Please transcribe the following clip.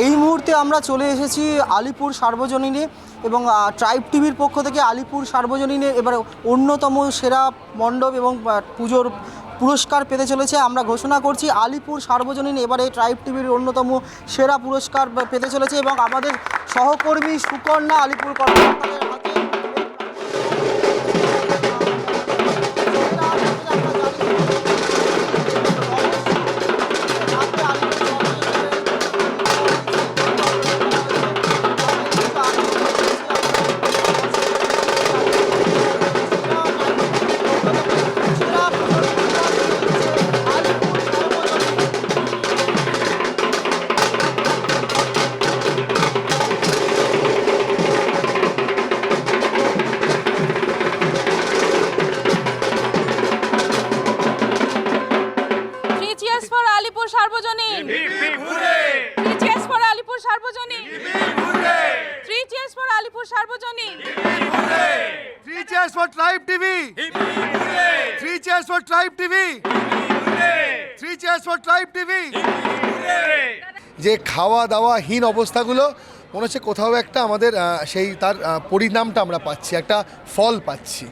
এই মুহূর্তে আমরা চলে এসেছি আলিপুর সার্বজনীনে এবং ট্রাইব টিভির পক্ষ থেকে আলিপুর সার্বজনীনে এবার অন্যতম সেরা মণ্ডপ এবং পুজোর পুরস্কার পেতে চলেছে। আমরা ঘোষণা করছি আলিপুর সার্বজনীন এবারে ট্রাইব টিভির অন্যতম সেরা পুরস্কার পেতে চলেছে এবং আমাদের সহকর্মী সুকন্যা আলিপুর কর্মকর্তাদের হাতে Sarbojanin! Three cheers for Alipur Sarbojanin! Three cheers for Alipur Sarbojanin! Three cheers for Tribe TV! Three cheers for Tribe TV! Three cheers for Tribe TV! যে খাওয়া দাওয়াহীন অবস্থাগুলো মনে হচ্ছে কোথাও একটা আমাদের সেই তার পরিণামটা আমরা পাচ্ছি, একটা ফল পাচ্ছি।